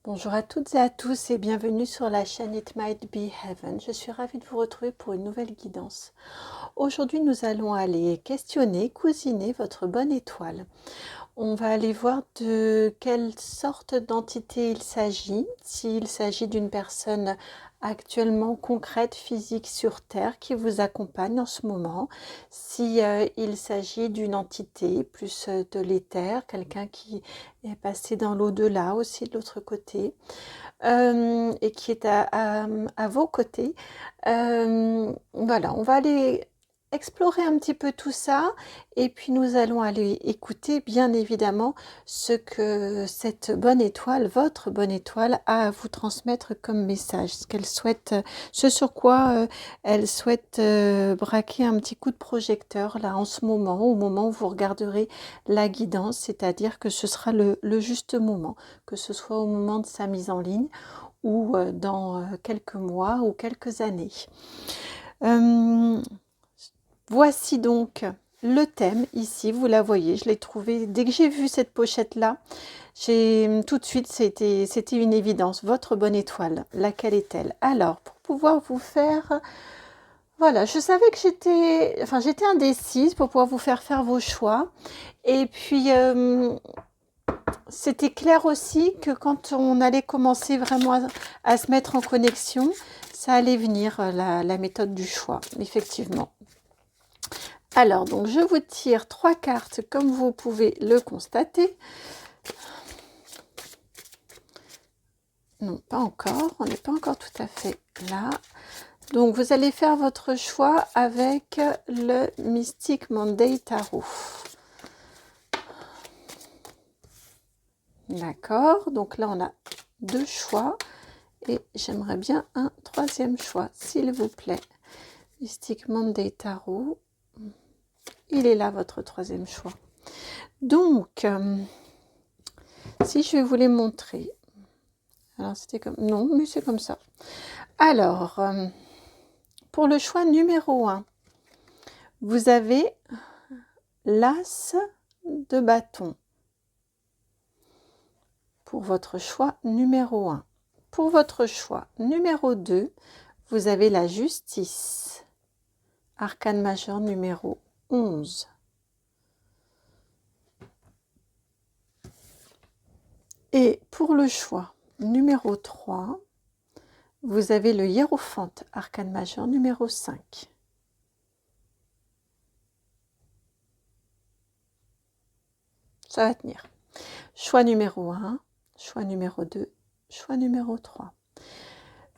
Bonjour à toutes et à tous et bienvenue sur la chaîne It Might Be Heaven. Je suis ravie de vous retrouver pour une nouvelle guidance. Aujourd'hui, nous allons aller questionner, cousiner votre bonne étoile. On va aller voir de quelle sorte d'entité il s'agit, s'il s'agit d'une personne actuellement concrète, physique sur Terre qui vous accompagne en ce moment, si il s'agit d'une entité plus de l'éther, quelqu'un qui est passé dans l'au-delà aussi de l'autre côté, et qui est à vos côtés. Voilà, on va aller explorer un petit peu tout ça et puis nous allons aller écouter bien évidemment ce que cette bonne étoile, votre bonne étoile, a à vous transmettre comme message, ce qu'elle souhaite, ce sur quoi elle souhaite braquer un petit coup de projecteur là en ce moment, au moment où vous regarderez la guidance, c'est-à-dire que ce sera le juste moment, que ce soit au moment de sa mise en ligne ou dans quelques mois ou quelques années. Voici donc le thème ici, vous la voyez, je l'ai trouvé, dès que j'ai vu cette pochette là, tout de suite c'était une évidence, votre bonne étoile, laquelle est-elle? Alors, pour pouvoir vous faire, voilà, je savais que j'étais indécise pour pouvoir vous faire vos choix, et puis c'était clair aussi que quand on allait commencer vraiment à se mettre en connexion, ça allait venir la méthode du choix, effectivement. Alors, donc je vous tire 3 cartes comme vous pouvez le constater. Non, pas encore, on n'est pas encore tout à fait là. Donc, vous allez faire votre choix avec le Mystic Monday Tarot. D'accord, donc là on a 2 choix et j'aimerais bien un 3e choix, s'il vous plaît. Mystic Monday Tarot, il est là votre 3e choix. Donc, si je vais vous les montrer, alors c'était comme, non, mais c'est comme ça. Alors, pour le choix numéro 1, vous avez l'As de bâton. Pour votre choix numéro 1. Pour votre choix numéro 2, vous avez la Justice. Arcane majeur numéro 11. Et pour le choix numéro 3, vous avez le Hiérophante, arcane majeur numéro 5. Ça va tenir. Choix numéro 1, choix numéro 2, choix numéro 3.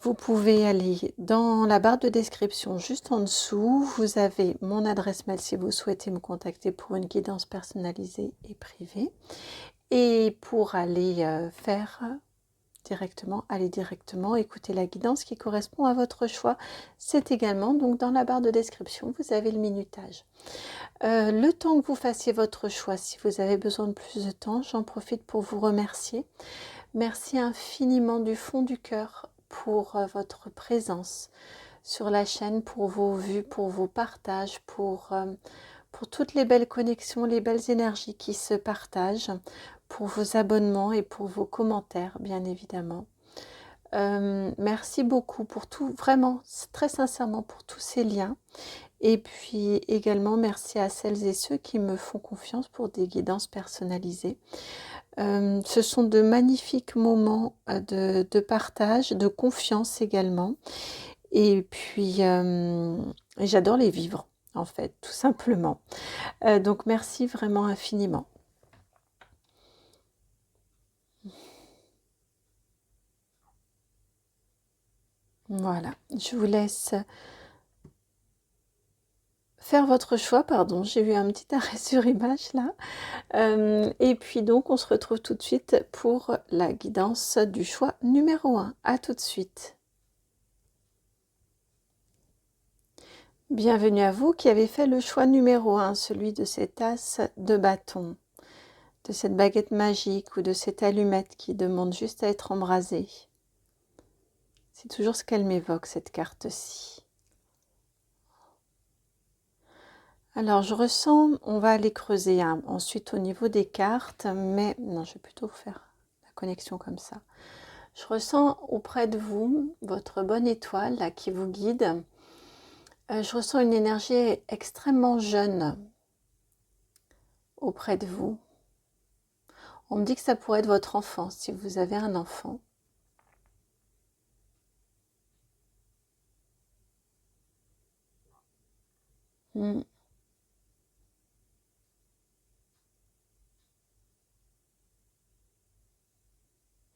Vous pouvez aller dans la barre de description juste en dessous. Vous avez mon adresse mail si vous souhaitez me contacter pour une guidance personnalisée et privée. Et pour aller aller directement écouter la guidance qui correspond à votre choix. C'est également donc dans la barre de description, vous avez le minutage. Le temps que vous fassiez votre choix, si vous avez besoin de plus de temps, j'en profite pour vous remercier. Merci infiniment du fond du cœur pour votre présence sur la chaîne, pour vos vues, pour vos partages, pour toutes les belles connexions, les belles énergies qui se partagent, pour vos abonnements et pour vos commentaires, bien évidemment. Merci beaucoup pour tout, vraiment, très sincèrement, pour tous ces liens. Et puis également, merci à celles et ceux qui me font confiance pour des guidances personnalisées. Ce sont de magnifiques moments de partage, de confiance également. Et puis, j'adore les vivre, en fait, tout simplement. Donc, merci vraiment infiniment. Voilà, je vous laisse faire votre choix. Pardon, j'ai eu un petit arrêt sur image là. Et puis donc, on se retrouve tout de suite pour la guidance du choix numéro 1. À tout de suite. Bienvenue à vous qui avez fait le choix numéro 1, celui de cet as de bâton, de cette baguette magique ou de cette allumette qui demande juste à être embrasée. C'est toujours ce qu'elle m'évoque, cette carte-ci. Alors, je ressens, on va aller creuser ensuite au niveau des cartes, mais non, je vais plutôt faire la connexion comme ça. Je ressens auprès de vous, votre bonne étoile là, qui vous guide. Je ressens une énergie extrêmement jeune auprès de vous. On me dit que ça pourrait être votre enfant, si vous avez un enfant. Mm.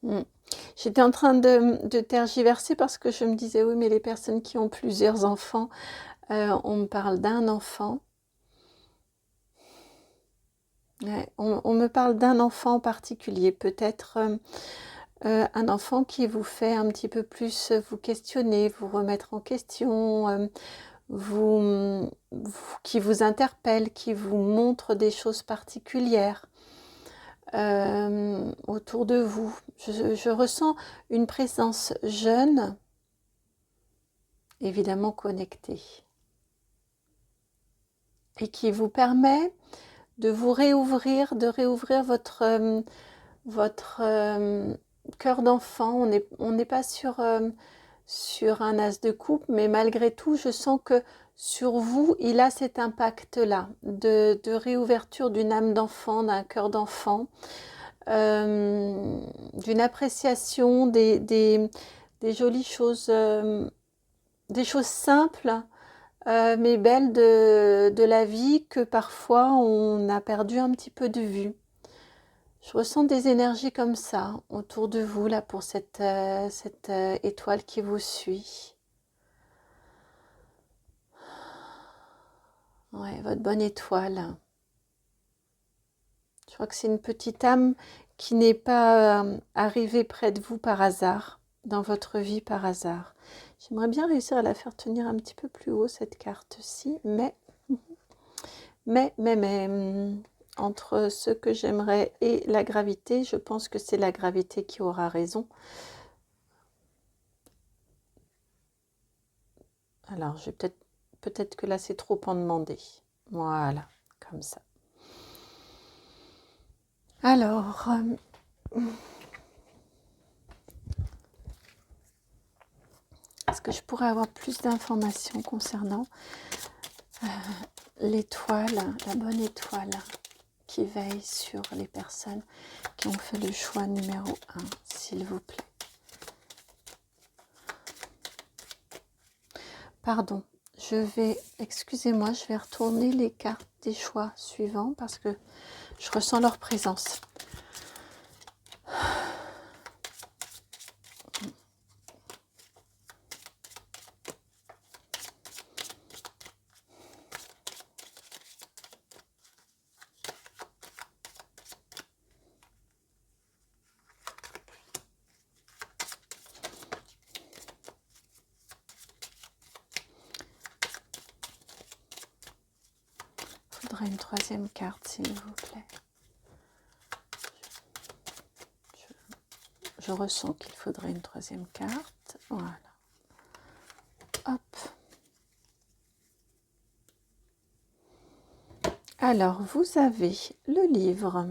Mm. J'étais en train de tergiverser parce que je me disais, oui, mais les personnes qui ont plusieurs enfants, on me parle d'un enfant. Ouais, on me parle d'un enfant en particulier, peut-être un enfant qui vous fait un petit peu plus vous questionner, vous remettre en question, qui vous interpelle, qui vous montre des choses particulières autour de vous. Je ressens une présence jeune, évidemment connectée, et qui vous permet de vous réouvrir, de réouvrir votre cœur d'enfant. On n'est pas sur un as de coupe, mais malgré tout, je sens que sur vous, il a cet impact-là de réouverture d'une âme d'enfant, d'un cœur d'enfant, d'une appréciation des jolies choses, des choses simples, mais belles de la vie que parfois on a perdu un petit peu de vue. Je ressens des énergies comme ça autour de vous, là, pour cette étoile qui vous suit. Ouais, votre bonne étoile. Je crois que c'est une petite âme qui n'est pas arrivée près de vous par hasard, dans votre vie par hasard. J'aimerais bien réussir à la faire tenir un petit peu plus haut, cette carte-ci, mais, entre ce que j'aimerais et la gravité, je pense que c'est la gravité qui aura raison. Alors, je vais peut-être que là, c'est trop en demander. Voilà, comme ça. Alors, est-ce que je pourrais avoir plus d'informations concernant l'étoile, la bonne étoile qui veille sur les personnes qui ont fait le choix numéro 1, s'il vous plaît. Pardon, excusez-moi, je vais retourner les cartes des choix suivants parce que je ressens leur présence. Il faudrait une troisième carte, s'il vous plaît. Je ressens qu'il faudrait une troisième carte. Voilà. Hop. Alors, vous avez le livre,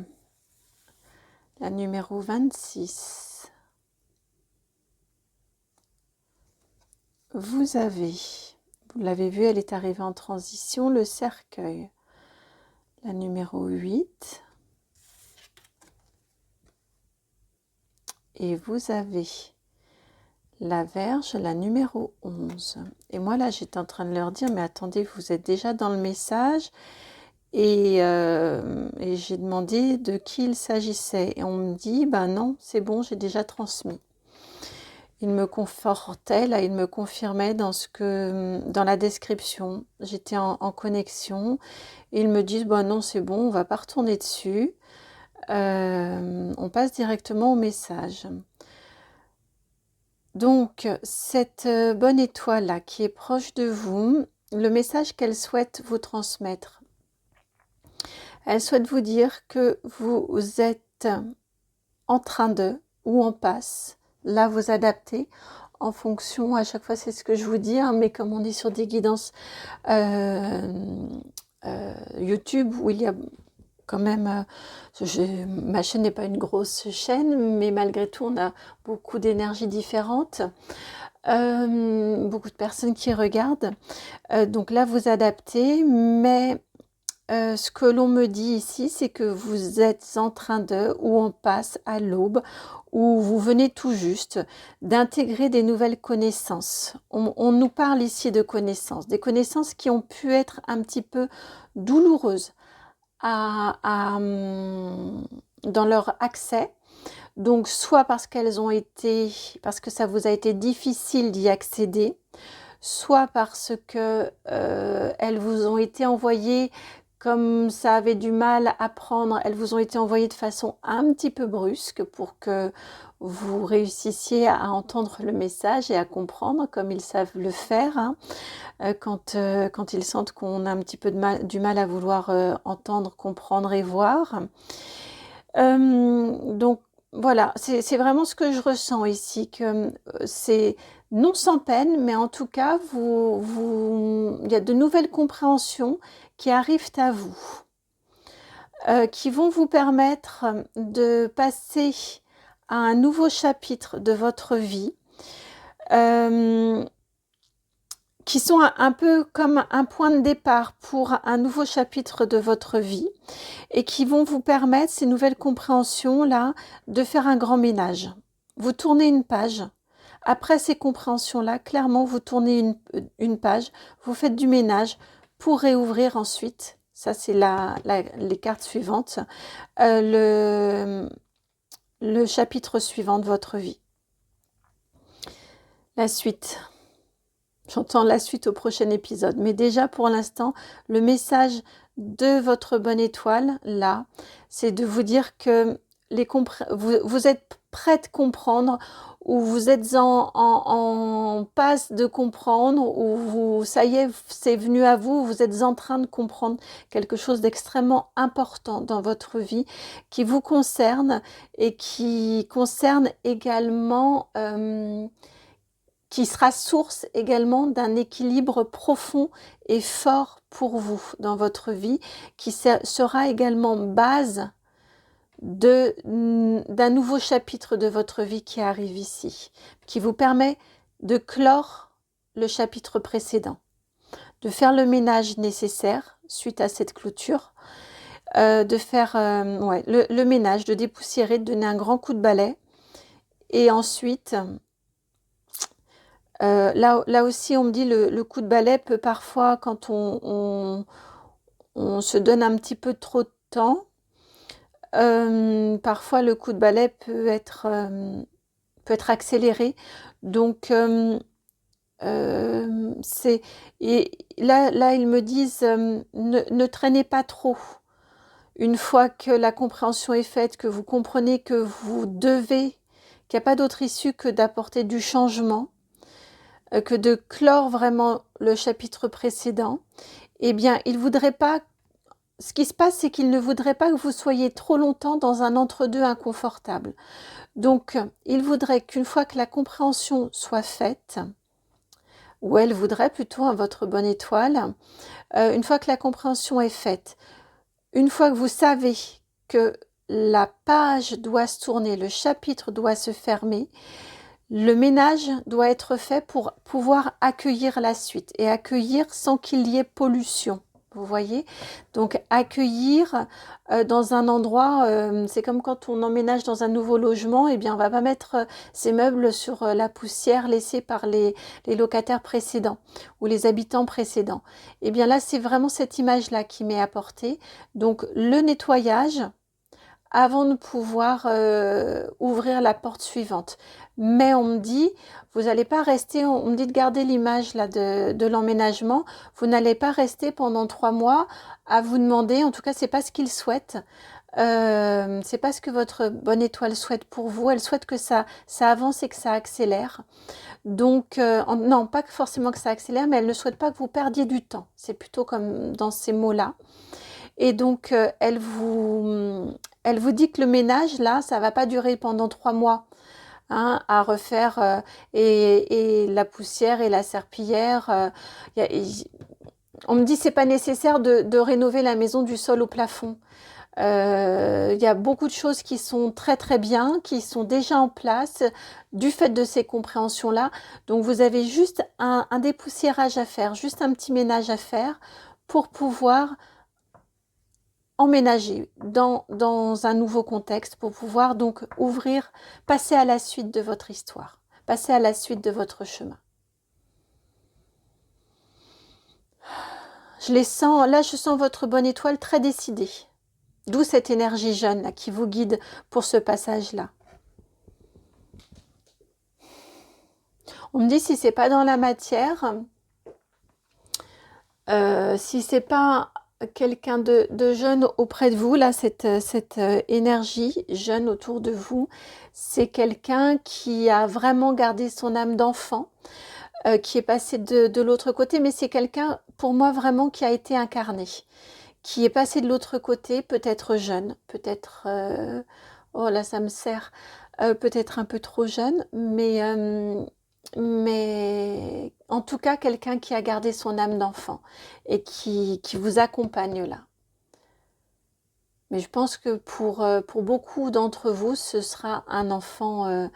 la numéro 26. Vous l'avez vu, elle est arrivée en transition, le cercueil, la numéro 8. Et vous avez la Vierge, la numéro 11. Et moi, là, j'étais en train de leur dire, mais attendez, vous êtes déjà dans le message. Et j'ai demandé de qui il s'agissait. Et on me dit, ben non, c'est bon, j'ai déjà transmis. Il me confortait, là, il me confirmait dans la description. J'étais en connexion. Et ils me disent, ben non, c'est bon, on va pas retourner dessus. On passe directement au message. Donc, cette bonne étoile-là qui est proche de vous, le message qu'elle souhaite vous transmettre, elle souhaite vous dire que vous êtes en train de, ou en passe, là vous adapter en fonction, à chaque fois c'est ce que je vous dis, hein, mais comme on est sur des guidances YouTube où il y a quand même, ma chaîne n'est pas une grosse chaîne, mais malgré tout, on a beaucoup d'énergies différentes, beaucoup de personnes qui regardent. Donc là, vous adaptez, mais ce que l'on me dit ici, c'est que vous êtes en train de, ou on passe à l'aube, ou vous venez tout juste d'intégrer des nouvelles connaissances. On nous parle ici de connaissances, des connaissances qui ont pu être un petit peu douloureuses dans leur accès. Donc, soit parce parce que ça vous a été difficile d'y accéder, soit parce que elles vous ont été envoyées comme ça avait du mal à prendre, elles vous ont été envoyées de façon un petit peu brusque pour que vous réussissiez à entendre le message et à comprendre comme ils savent le faire, hein, quand ils sentent qu'on a un petit peu du mal à vouloir entendre, comprendre et voir. Donc voilà, c'est vraiment ce que je ressens ici, que c'est non sans peine, mais en tout cas, il y a de nouvelles compréhensions qui arrivent à vous, qui vont vous permettre de passer à un nouveau chapitre de votre vie, qui sont un peu comme un point de départ pour un nouveau chapitre de votre vie et qui vont vous permettre, ces nouvelles compréhensions-là, de faire un grand ménage. Vous tournez une page. Après ces compréhensions-là, clairement, vous tournez une page, vous faites du ménage pour réouvrir ensuite, ça c'est les cartes suivantes, le chapitre suivant de votre vie. La suite. J'entends la suite au prochain épisode. Mais déjà, pour l'instant, le message de votre bonne étoile, là, c'est de vous dire que vous êtes prêt de comprendre, ou vous êtes en passe de comprendre, ou ça y est, c'est venu à vous, vous êtes en train de comprendre quelque chose d'extrêmement important dans votre vie, qui vous concerne et qui concerne également... qui sera source également d'un équilibre profond et fort pour vous dans votre vie, qui sera également base d'un nouveau chapitre de votre vie qui arrive ici, qui vous permet de clore le chapitre précédent, de faire le ménage nécessaire suite à cette clôture, de faire le ménage, de dépoussiérer, de donner un grand coup de balai, et ensuite... là aussi, on me dit le coup de balai peut parfois, quand on se donne un petit peu trop de temps, parfois le coup de balai peut être accéléré. Donc, là, ils me disent ne traînez pas trop. Une fois que la compréhension est faite, que vous comprenez que vous devez, qu'il n'y a pas d'autre issue que d'apporter du changement, que de clore vraiment le chapitre précédent, eh bien, il voudrait pas... Ce qui se passe, c'est qu'il ne voudrait pas que vous soyez trop longtemps dans un entre-deux inconfortable. Donc, il voudrait qu'une fois que la compréhension soit faite, ou elle voudrait plutôt, à votre bonne étoile, une fois que la compréhension est faite, une fois que vous savez que la page doit se tourner, le chapitre doit se fermer, le ménage doit être fait pour pouvoir accueillir la suite et accueillir sans qu'il y ait pollution. Vous voyez? Donc accueillir dans un endroit, c'est comme quand on emménage dans un nouveau logement, eh bien on va pas mettre ses meubles sur la poussière laissée par les locataires précédents ou les habitants précédents. Eh bien là, c'est vraiment cette image-là qui m'est apportée. Donc le nettoyage avant de pouvoir ouvrir la porte suivante. Mais on me dit, vous n'allez pas rester, on me dit de garder l'image là de l'emménagement, vous n'allez pas rester pendant 3 mois à vous demander, en tout cas c'est pas ce qu'ils souhaitent, c'est pas ce que votre bonne étoile souhaite pour vous, elle souhaite que ça avance et que ça accélère. Donc, non, pas forcément que ça accélère, mais elle ne souhaite pas que vous perdiez du temps, c'est plutôt comme dans ces mots-là. Et donc, elle vous dit que le ménage, là, ça va pas durer pendant 3 mois, hein, à refaire, et la poussière et la serpillière. On me dit c'est pas nécessaire de rénover la maison du sol au plafond. Il y a beaucoup de choses qui sont très très bien, qui sont déjà en place du fait de ces compréhensions-là. Donc vous avez juste un dépoussiérage à faire, juste un petit ménage à faire pour pouvoir emménager dans un nouveau contexte, pour pouvoir donc ouvrir, passer à la suite de votre histoire, passer à la suite de votre chemin. Je les sens, là je sens votre bonne étoile très décidée. D'où cette énergie jeune là, qui vous guide pour ce passage-là. On me dit si c'est pas dans la matière, si c'est pas quelqu'un de jeune auprès de vous, là, cette énergie jeune autour de vous, c'est quelqu'un qui a vraiment gardé son âme d'enfant, qui est passé de l'autre côté, mais c'est quelqu'un, pour moi, vraiment qui a été incarné, qui est passé de l'autre côté, peut-être jeune, peut-être... oh là, ça me sert, peut-être un peu trop jeune, mais en tout cas, quelqu'un qui a gardé son âme d'enfant et qui vous accompagne là. Mais je pense que pour beaucoup d'entre vous, ce sera un enfant,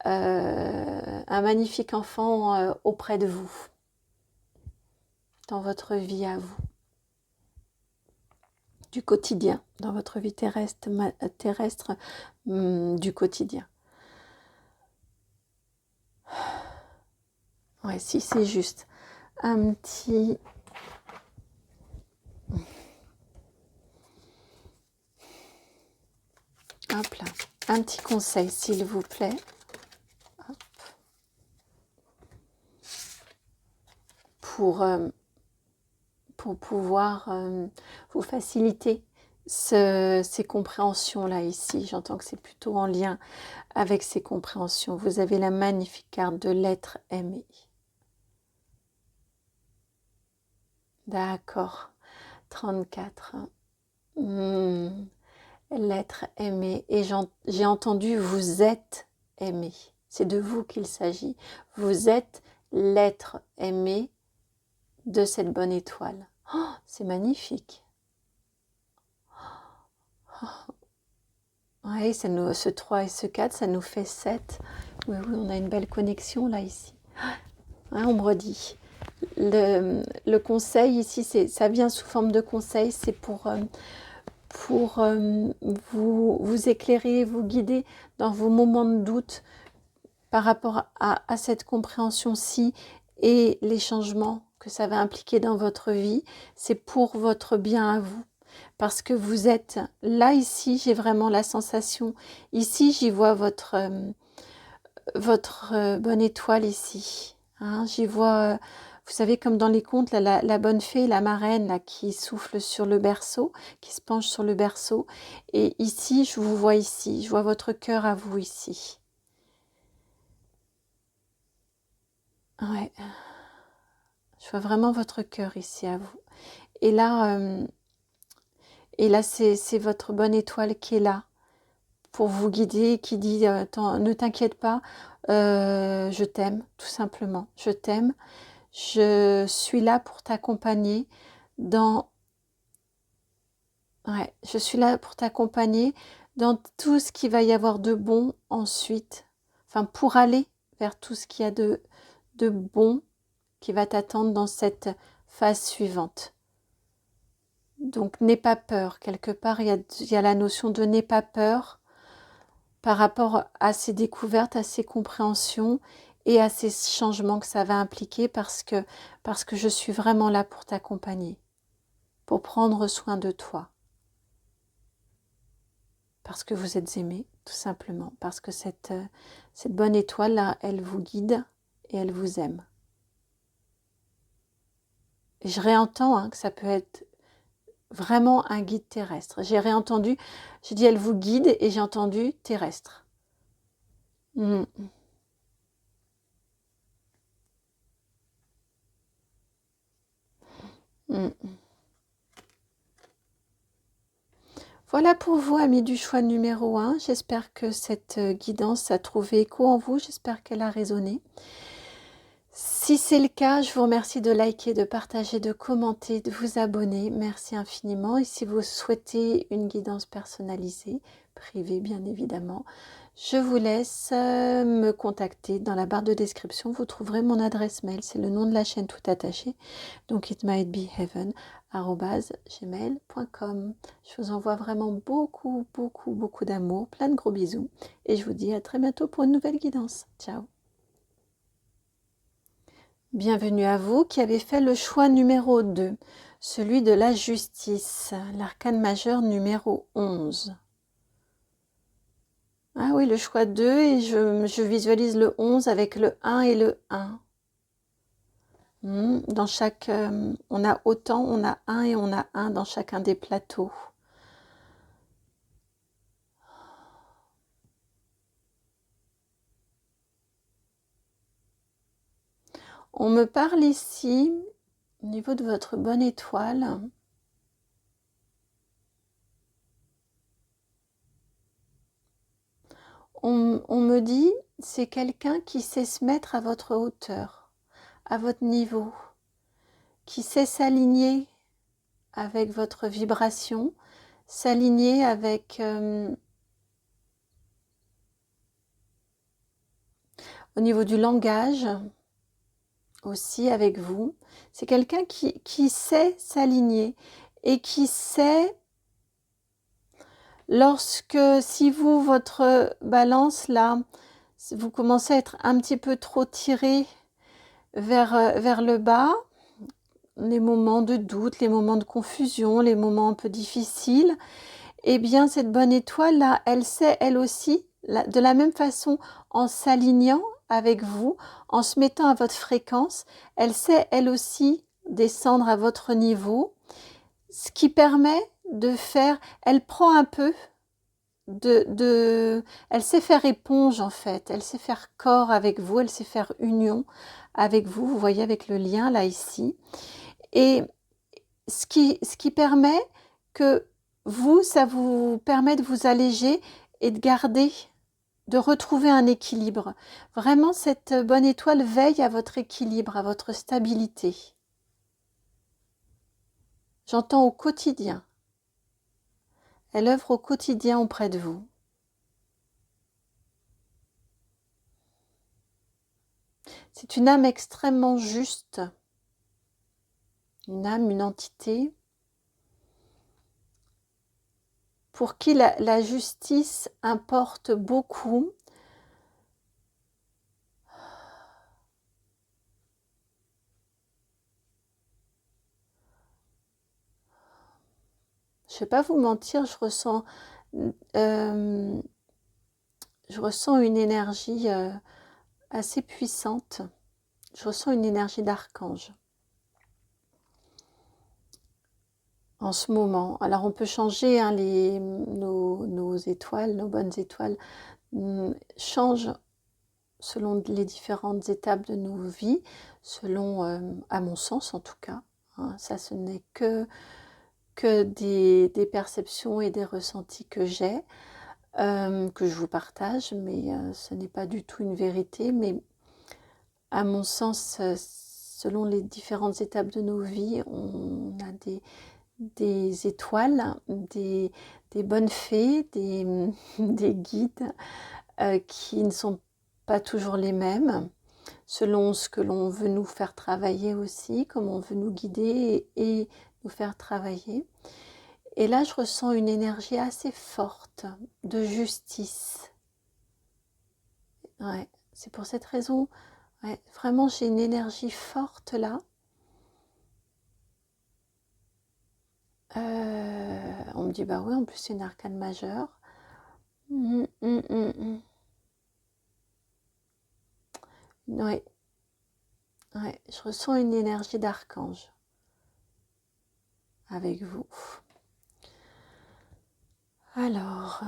un magnifique enfant auprès de vous, dans votre vie à vous, du quotidien, dans votre vie terrestre, du quotidien. Ouais, si c'est juste un petit... Hop là, un petit conseil s'il vous plaît. Hop. Pour pouvoir vous faciliter ces compréhensions-là ici. J'entends que c'est plutôt en lien avec ces compréhensions. Vous avez la magnifique carte de l'être aimé. D'accord. 34. L'être aimé. Et j'ai entendu vous êtes aimé. C'est de vous qu'il s'agit. Vous êtes l'être aimé de cette bonne étoile. Oh, c'est magnifique. Oh. Oui, ce 3 et ce 4, ça nous fait 7. Oui, oui, on a une belle connexion là, ici. Hein, on me redit. Le conseil ici, ça vient sous forme de conseil, c'est pour vous éclairer, vous guider dans vos moments de doute par rapport à cette compréhension-ci et les changements que ça va impliquer dans votre vie. C'est pour votre bien à vous. Parce que vous êtes là, ici, j'ai vraiment la sensation. Ici, j'y vois votre bonne étoile ici. Hein, j'y vois, vous savez, comme dans les contes, là, la bonne fée, la marraine là, qui souffle sur le berceau, qui se penche sur le berceau. Et ici, je vous vois ici. Je vois votre cœur à vous ici. Ouais. Je vois vraiment votre cœur ici à vous. Et là c'est votre bonne étoile qui est là pour vous guider, qui dit ne t'inquiète pas, je t'aime, tout simplement. Je t'aime. Je suis là pour t'accompagner dans... Ouais, je suis là pour t'accompagner dans tout ce qu'il va y avoir de bon ensuite. Enfin, pour aller vers tout ce qu'il y a de bon qui va t'attendre dans cette phase suivante. Donc, n'aie pas peur. Quelque part, il y a la notion de n'aie pas peur par rapport à ces découvertes, à ces compréhensions et à ces changements que ça va impliquer parce que je suis vraiment là pour t'accompagner, pour prendre soin de toi. Parce que vous êtes aimé, tout simplement. Parce que cette bonne étoile-là, elle vous guide et elle vous aime. Et je réentends que ça peut être vraiment un guide terrestre. J'ai réentendu, j'ai dit elle vous guide et j'ai entendu terrestre. Mm. Mm. Voilà pour vous, amis du choix numéro 1. J'espère que cette guidance a trouvé écho en vous. J'espère qu'elle a résonné. Si c'est le cas, je vous remercie de liker, de partager, de commenter, de vous abonner. Merci infiniment. Et si vous souhaitez une guidance personnalisée, privée bien évidemment, je vous laisse me contacter. Dans la barre de description, vous trouverez mon adresse mail. C'est le nom de la chaîne tout attaché. Donc itmightbeheaven@gmail.com. Je vous envoie vraiment beaucoup, beaucoup, beaucoup d'amour. Plein de gros bisous. Et je vous dis à très bientôt pour une nouvelle guidance. Ciao. Bienvenue à vous qui avez fait le choix numéro 2, celui de la justice, l'arcane majeur numéro 11. Ah oui, le choix 2 et je visualise le 11 avec le 1 et le 1. Dans chaque, on a autant, on a 1 et on a 1 dans chacun des plateaux. On me parle ici, au niveau de votre bonne étoile, on me dit, c'est quelqu'un qui sait se mettre à votre hauteur, à votre niveau, qui sait s'aligner avec votre vibration, s'aligner avec au niveau du langage aussi avec vous. C'est quelqu'un qui sait s'aligner et qui sait, lorsque, si vous, votre balance là, vous commencez à être un petit peu trop tiré vers le bas, les moments de doute, les moments de confusion, les moments un peu difficiles, eh bien cette bonne étoile là, elle sait elle aussi, de la même façon, en s'alignant avec vous, en se mettant à votre fréquence, elle sait elle aussi descendre à votre niveau, ce qui permet de faire, elle prend un peu elle sait faire éponge en fait, elle sait faire corps avec vous, elle sait faire union avec vous, vous voyez avec le lien là ici, et ce qui permet que vous, ça vous permet de vous alléger et de garder, de retrouver un équilibre. Vraiment, cette bonne étoile veille à votre équilibre, à votre stabilité. J'entends au quotidien. Elle œuvre au quotidien auprès de vous. C'est une âme extrêmement juste, une âme, une entité, pour qui la justice importe beaucoup. Je ne vais pas vous mentir, je ressens une énergie assez puissante. Je ressens une énergie d'archange en ce moment. Alors on peut changer, hein, nos étoiles, nos bonnes étoiles changent selon les différentes étapes de nos vies, selon, à mon sens en tout cas, hein, ça ce n'est que des perceptions et des ressentis que j'ai, que je vous partage, mais ce n'est pas du tout une vérité, mais à mon sens, selon les différentes étapes de nos vies, on a des étoiles, des bonnes fées, des guides qui ne sont pas toujours les mêmes, selon ce que l'on veut nous faire travailler aussi, comment on veut nous guider et nous faire travailler. Et là, je ressens une énergie assez forte de justice. Ouais, c'est pour cette raison, ouais, vraiment, j'ai une énergie forte là. On me dit, bah oui, en plus, c'est une arcane majeure. Ouais, ouais, je ressens une énergie d'archange avec vous. Alors,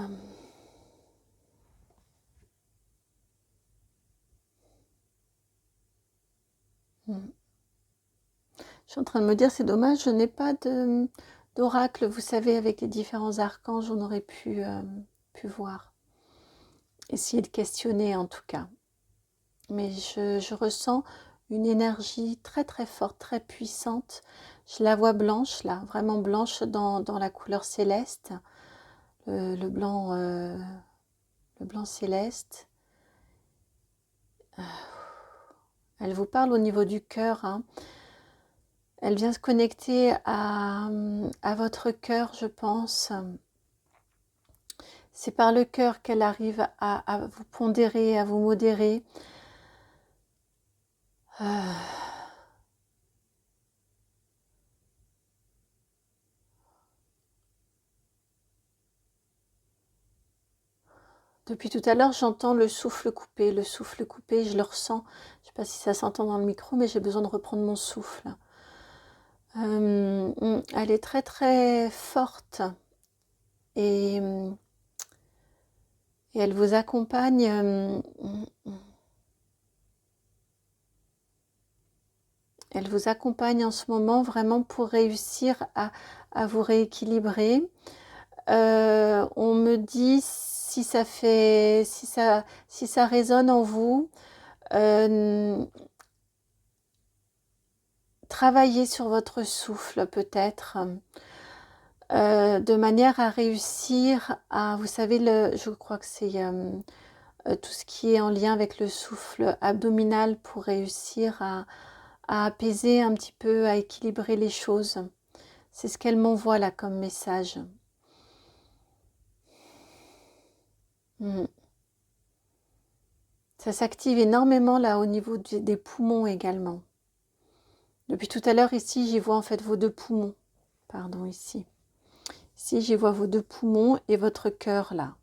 je suis en train de me dire, c'est dommage, je n'ai pas d'oracle, vous savez, avec les différents archanges, on aurait pu voir. Essayer de questionner en tout cas. Mais je ressens une énergie très très forte, très puissante. Je la vois blanche là, vraiment blanche dans la couleur céleste, le blanc céleste. Elle vous parle au niveau du cœur, hein. Elle vient se connecter à votre cœur, je pense. C'est par le cœur qu'elle arrive à vous pondérer, à vous modérer. Depuis tout à l'heure, j'entends le souffle coupé, je le ressens. Je ne sais pas si ça s'entend dans le micro, mais j'ai besoin de reprendre mon souffle. Elle est très très forte et elle vous accompagne. Elle vous accompagne en ce moment vraiment pour réussir à vous rééquilibrer. On me dit si ça résonne en vous, travaillez sur votre souffle peut-être, de manière à réussir à, vous savez, je crois que c'est tout ce qui est en lien avec le souffle abdominal pour réussir à apaiser un petit peu, à équilibrer les choses. C'est ce qu'elle m'envoie là comme message. Ça s'active énormément là au niveau des poumons également. Depuis tout à l'heure ici, j'y vois en fait vos deux poumons. Pardon, ici. Ici, j'y vois vos deux poumons et votre cœur là.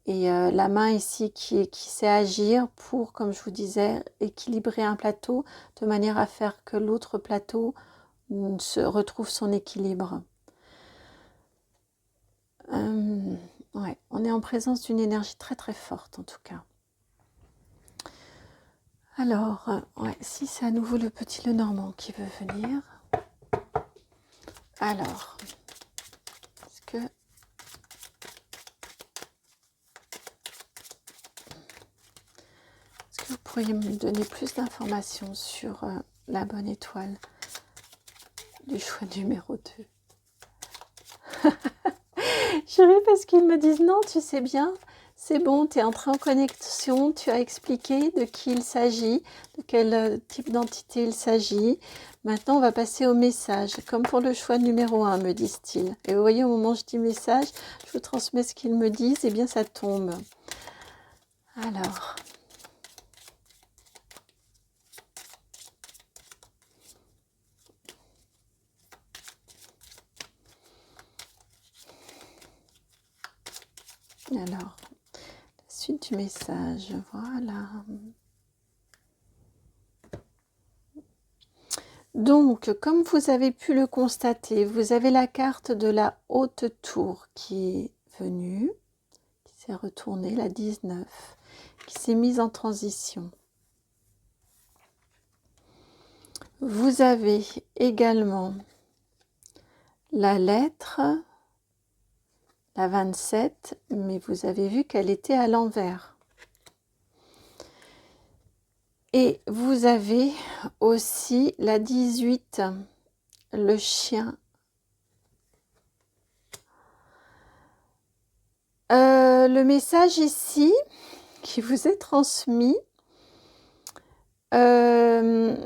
Et la main ici qui sait agir pour, comme je vous disais, équilibrer un plateau de manière à faire que l'autre plateau se retrouve son équilibre. Ouais, on est en présence d'une énergie très très forte en tout cas. Alors, ouais, si c'est à nouveau le petit Lenormand qui veut venir. Alors, est-ce que vous pourriez me donner plus d'informations sur la bonne étoile du choix numéro 2? Je ris parce qu'ils me disent non, tu sais bien, c'est bon, tu es entré en connexion, tu as expliqué de qui il s'agit, de quel type d'entité il s'agit. Maintenant, on va passer au message, comme pour le choix numéro 1, me disent-ils. Et vous voyez, au moment où je dis message, je vous transmets ce qu'ils me disent, et bien ça tombe. Alors... Alors, la suite du message, voilà. Donc, comme vous avez pu le constater, vous avez la carte de la haute tour qui est venue, qui s'est retournée, la 19, qui s'est mise en transition. Vous avez également la lettre, la 27, mais vous avez vu qu'elle était à l'envers. Et vous avez aussi la 18, le chien. Le message ici qui vous est transmis, très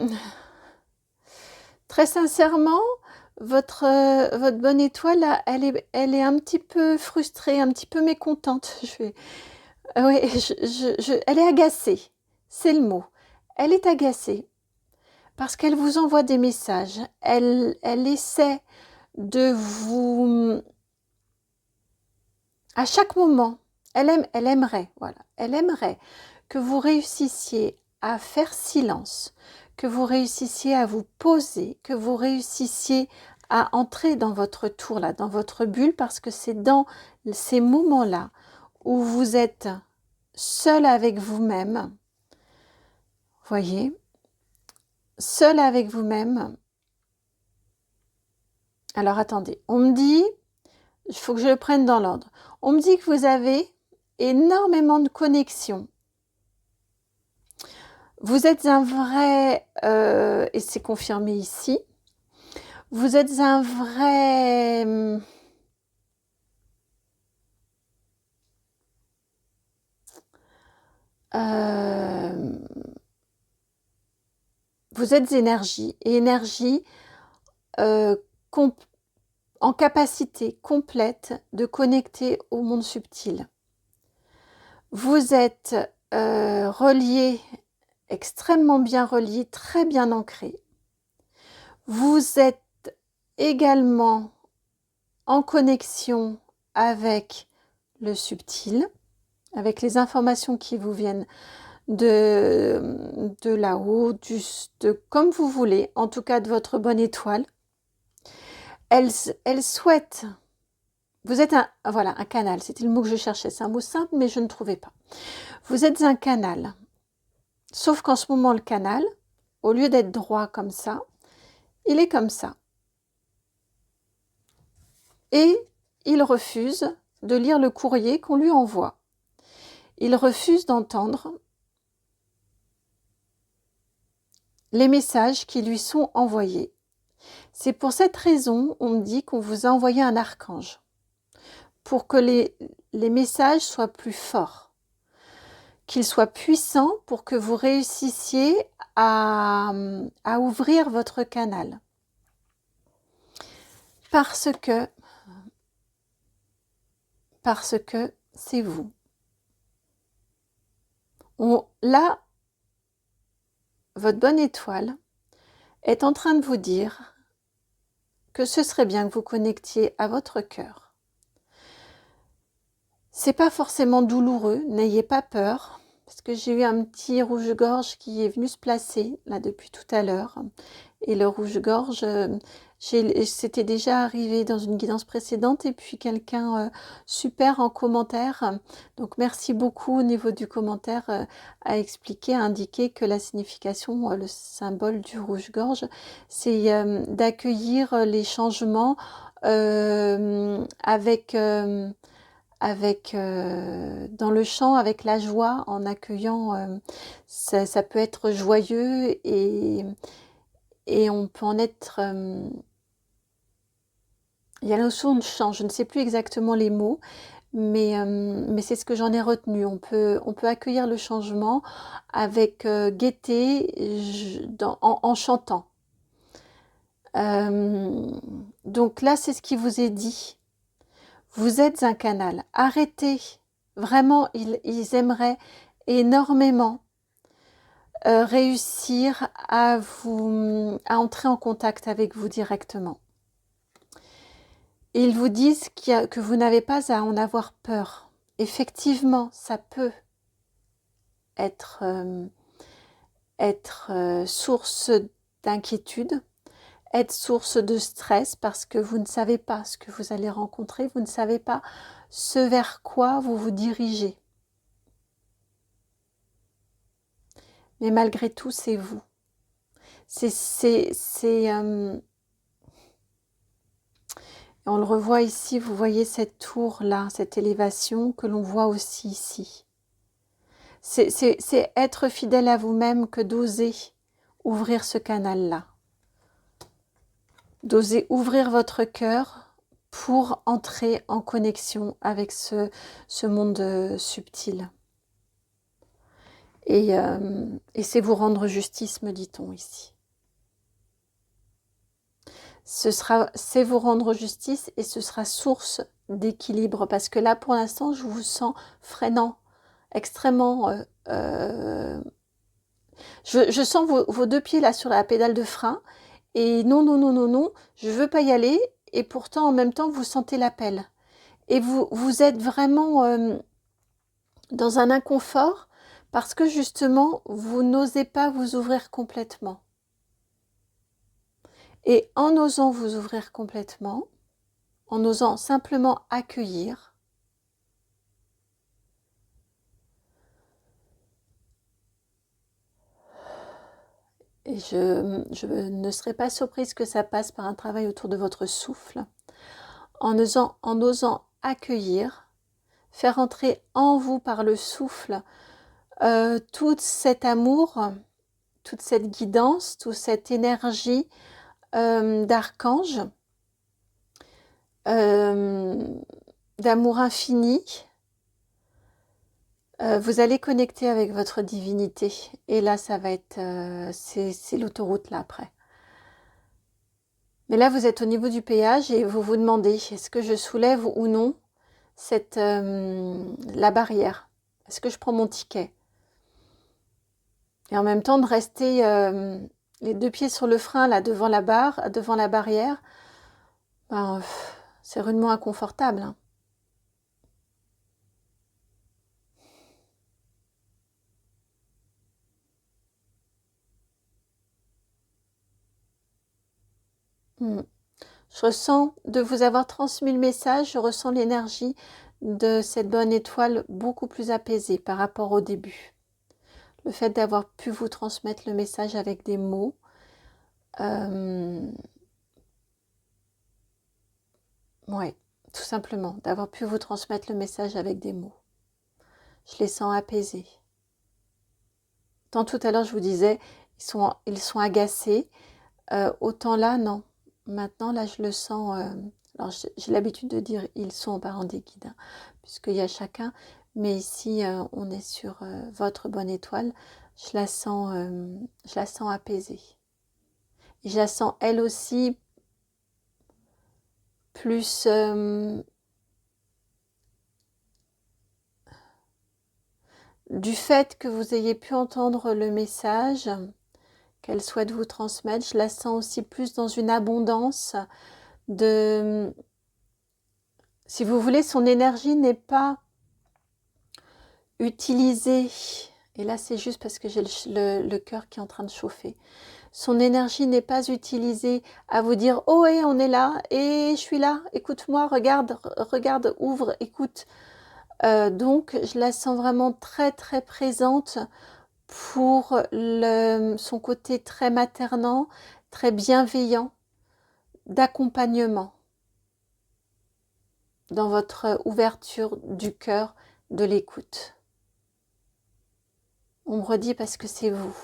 sincèrement, votre bonne étoile, elle est un petit peu frustrée, un petit peu mécontente. Ouais, elle est agacée, c'est le mot. Elle est agacée parce qu'elle vous envoie des messages. Elle essaie de vous... À chaque moment, elle aimerait que vous réussissiez à faire silence, que vous réussissiez à vous poser, que vous réussissiez à entrer dans votre tour là, dans votre bulle, parce que c'est dans ces moments-là où vous êtes seul avec vous-même, voyez, seul avec vous-même. Alors attendez, on me dit, il faut que je le prenne dans l'ordre, on me dit que vous avez énormément de connexions. Vous êtes un vrai, et c'est confirmé ici, vous êtes un vrai... vous êtes énergie, et énergie euh, en capacité complète de connecter au monde subtil. Vous êtes relié, extrêmement bien relié, très bien ancré. Vous êtes également en connexion avec le subtil, avec les informations qui vous viennent de là-haut, comme vous voulez, en tout cas de votre bonne étoile. Elle souhaite... Vous êtes voilà, un canal, c'était le mot que je cherchais. C'est un mot simple, mais je ne trouvais pas. Vous êtes un canal. Sauf qu'en ce moment, le canal, au lieu d'être droit comme ça, il est comme ça. Et il refuse de lire le courrier qu'on lui envoie. Il refuse d'entendre les messages qui lui sont envoyés. C'est pour cette raison, on me dit qu'on vous a envoyé un archange, pour que les messages soient plus forts, qu'ils soient puissants pour que vous réussissiez à ouvrir votre canal. Parce que c'est vous. Là, votre bonne étoile est en train de vous dire que ce serait bien que vous connectiez à votre cœur. C'est pas forcément douloureux, n'ayez pas peur, parce que j'ai eu un petit rouge-gorge qui est venu se placer là depuis tout à l'heure. Et le rouge-gorge, c'était déjà arrivé dans une guidance précédente, et puis quelqu'un super en commentaire, donc merci beaucoup au niveau du commentaire, a expliqué, a indiqué que la signification, le symbole du rouge-gorge, c'est d'accueillir les changements avec dans le chant, avec la joie, en accueillant, ça peut être joyeux, et on peut en être... il y a la notion de chant, je ne sais plus exactement les mots, mais c'est ce que j'en ai retenu. On peut accueillir le changement avec gaieté, en chantant. Donc là, c'est ce qui vous est dit. Vous êtes un canal. Arrêtez. Vraiment, ils aimeraient énormément réussir à entrer en contact avec vous directement. Ils vous disent que vous n'avez pas à en avoir peur. Effectivement, ça peut être source d'inquiétude, être source de stress, parce que vous ne savez pas ce que vous allez rencontrer, vous ne savez pas ce vers quoi vous vous dirigez. Mais malgré tout, c'est vous. On le revoit ici, vous voyez cette tour-là, cette élévation que l'on voit aussi ici. C'est être fidèle à vous-même que d'oser ouvrir ce canal-là. D'oser ouvrir votre cœur pour entrer en connexion avec ce monde subtil. Et c'est vous rendre justice, me dit-on ici. C'est vous rendre justice, et ce sera source d'équilibre, parce que là, pour l'instant, je vous sens freinant, extrêmement... je sens vos deux pieds là sur la pédale de frein, et non, non, non, non, non, je veux pas y aller, et pourtant, en même temps, vous sentez l'appel. Et vous êtes vraiment dans un inconfort, parce que justement, vous n'osez pas vous ouvrir complètement. Et en osant vous ouvrir complètement, en osant simplement accueillir, et je ne serais pas surprise que ça passe par un travail autour de votre souffle, en osant accueillir, faire entrer en vous par le souffle tout cet amour toute cette guidance, toute cette énergie d'archange, d'amour infini. Vous allez connecter avec votre divinité. Et là, ça va être... c'est l'autoroute là après. Mais là, vous êtes au niveau du péage et vous vous demandez, est-ce que je soulève ou non la barrière? Est-ce que je prends mon ticket? Et en même temps, de rester les deux pieds sur le frein, là, devant la barrière, ben, c'est rudement inconfortable. Hein. Je ressens de vous avoir transmis le message, je ressens l'énergie de cette bonne étoile beaucoup plus apaisée par rapport au début. Le fait d'avoir pu vous transmettre le message avec des mots, ouais, tout simplement, d'avoir pu vous transmettre le message avec des mots. Je les sens apaisés. Tant tout à l'heure, je vous disais, ils sont agacés. Autant là, non. Maintenant, là, je le sens. Alors, j'ai l'habitude de dire ils sont aux parents des guides, hein, puisqu'il y a chacun. Mais ici, on est sur votre bonne étoile. Je la sens apaisée. Et je la sens, elle aussi, plus... du fait que vous ayez pu entendre le message qu'elle souhaite vous transmettre, je la sens aussi plus dans une abondance de... Si vous voulez, son énergie n'est pas utilisée. Et là, c'est juste parce que j'ai le cœur qui est en train de chauffer. Son énergie n'est pas utilisée à vous dire « Oh, et on est là, et je suis là, écoute-moi, regarde, ouvre, écoute. » Donc, je la sens vraiment très, très présente pour son côté très maternant, très bienveillant, d'accompagnement dans votre ouverture du cœur, de l'écoute. On me redit parce que c'est vous.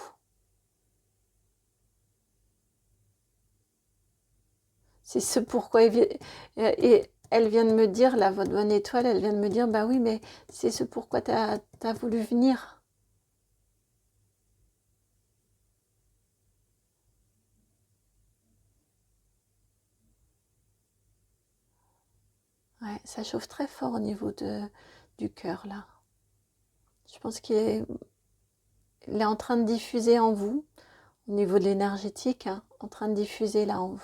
C'est ce pourquoi et elle vient de me dire, là, votre bonne étoile, elle vient de me dire, bah oui, mais c'est ce pourquoi tu as voulu venir. Ouais, ça chauffe très fort au niveau du cœur, là. Je pense qu'il est en train de diffuser en vous, au niveau de l'énergétique, hein, en train de diffuser là en vous.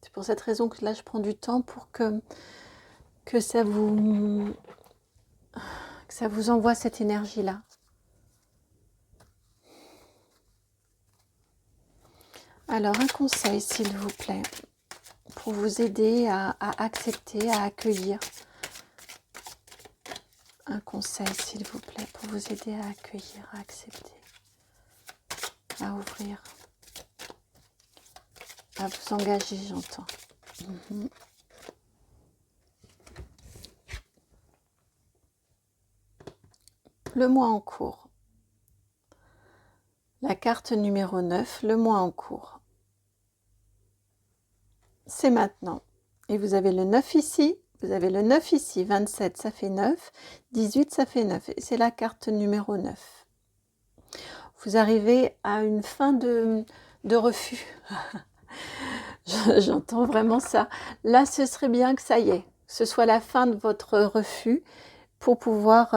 C'est pour cette raison que là, je prends du temps pour que ça vous envoie cette énergie-là. Alors, un conseil, s'il vous plaît, pour vous aider à accepter, à accueillir. Un conseil, s'il vous plaît, pour vous aider à accueillir, à accepter, à ouvrir, à vous engager, j'entends. Le mois en cours. La carte numéro 9, le mois en cours. C'est maintenant. Et vous avez le 9 ici, vous avez le 9 ici, 27 ça fait 9, 18 ça fait 9. Et c'est la carte numéro 9. Vous arrivez à une fin de refus. J'entends vraiment ça. Là, ce serait bien que ça y est, ce soit la fin de votre refus pour pouvoir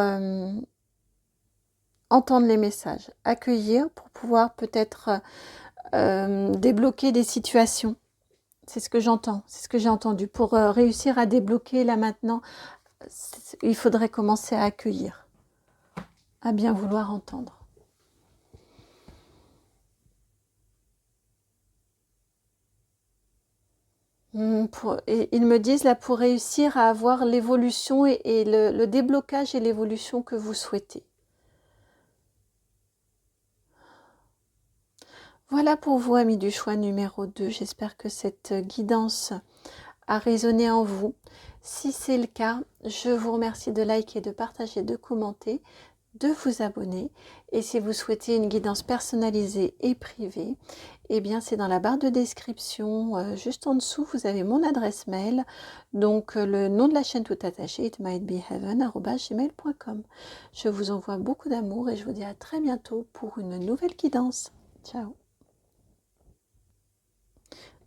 entendre les messages, accueillir pour pouvoir peut-être débloquer des situations. C'est ce que j'entends, c'est ce que j'ai entendu. Pour réussir à débloquer là maintenant, il faudrait commencer à accueillir, à bien vouloir entendre. Ils me disent là pour réussir à avoir l'évolution et le déblocage et l'évolution que vous souhaitez. Voilà pour vous, amis du choix numéro 2. J'espère que cette guidance a résonné en vous. Si c'est le cas, je vous remercie de liker, de partager, de commenter, de vous abonner. Et si vous souhaitez une guidance personnalisée et privée, eh bien c'est dans la barre de description, juste en dessous, vous avez mon adresse mail, donc le nom de la chaîne tout attaché, itmightbeheaven@gmail.com. Je vous envoie beaucoup d'amour et je vous dis à très bientôt pour une nouvelle guidance. Ciao.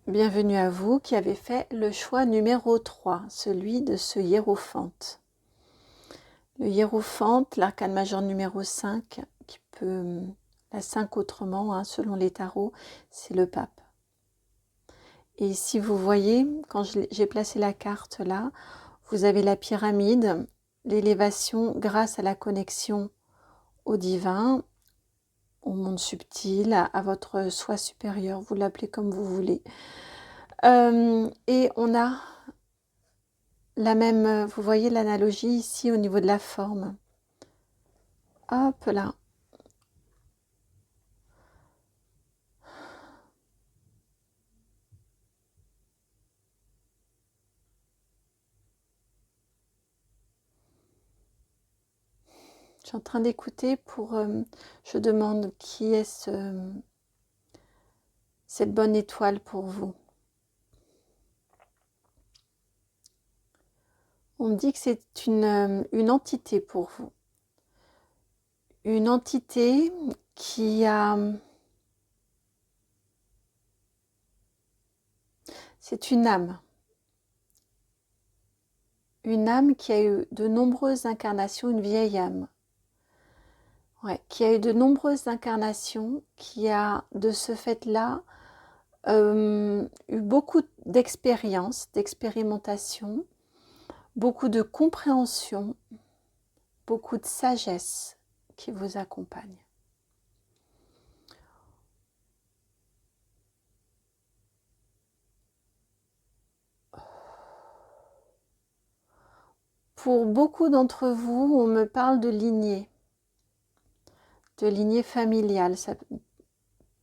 Bienvenue à vous qui avez fait le choix numéro 3, celui de ce hiérophante. Le hiérophante, l'arcane majeur numéro 5, qui peut, la 5 autrement, selon les tarots, c'est le pape. Et si vous voyez, quand j'ai placé la carte là, vous avez la pyramide, l'élévation grâce à la connexion au divin, au monde subtil, à votre soi supérieur, vous l'appelez comme vous voulez. Et on a la même, vous voyez l'analogie ici au niveau de la forme. Hop là. Je suis en train d'écouter pour... je demande qui est cette bonne étoile pour vous. On me dit que c'est une entité pour vous. Une entité qui a... C'est une âme. Une âme qui a eu de nombreuses incarnations, une vieille âme. Ouais, qui a eu de nombreuses incarnations, qui a de ce fait-là eu beaucoup d'expériences, d'expérimentation, beaucoup de compréhension, beaucoup de sagesse qui vous accompagne. Pour beaucoup d'entre vous, on me parle de lignée familiale, ça,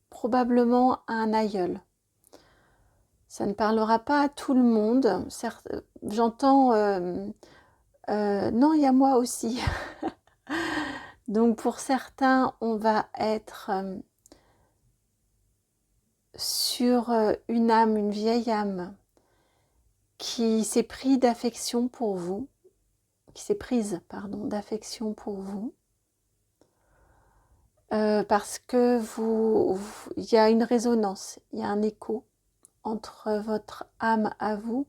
probablement un aïeul. Ça ne parlera pas à tout le monde. J'entends non, il y a moi aussi. Donc pour certains, on va être sur une âme, une vieille âme qui s'est prise d'affection pour vous, d'affection pour vous, parce que il y a une résonance, il y a un écho entre votre âme à vous,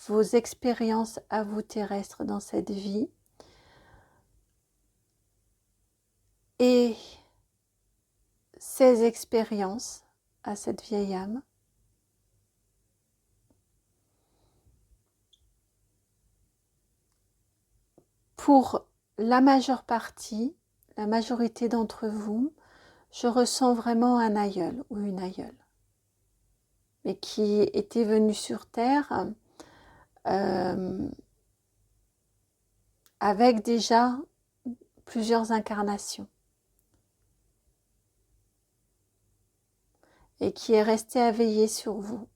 vos expériences à vous terrestres dans cette vie, et ces expériences à cette vieille âme. Pour la majeure partie, la majorité d'entre vous, je ressens vraiment un aïeul ou une aïeule, mais qui était venu sur Terre avec déjà plusieurs incarnations et qui est resté à veiller sur vous.